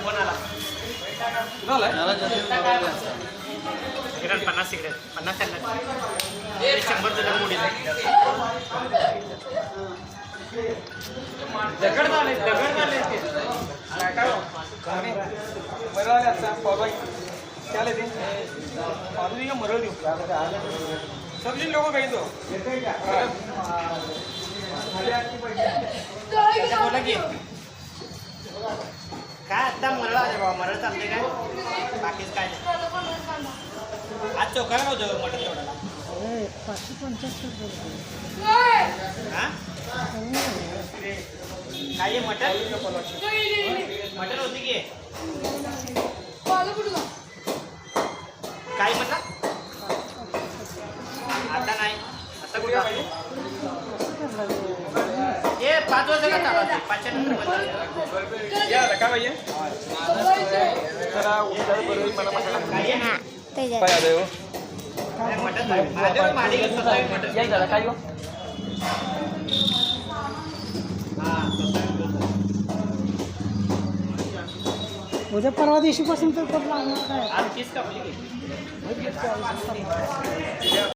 phone आला 50 cigarette 50 100 तुझ्या मुली दगड झाले मरल सब्जी लोक काही तो बोला की काय आता मरळ आले बाबा मरळ चालते काय बाकीच काय आज चौकाला नव्हतं मटन तेवढ्याला 575 काय मटन मटन होती की काय म्हटलं आता नाही आता कुठे हे 5 वाजता चालू 5च्या नंतर बंद काय पाहिजे उद्या परवा दिवशीपासून तर लागणार काय आज किस कापली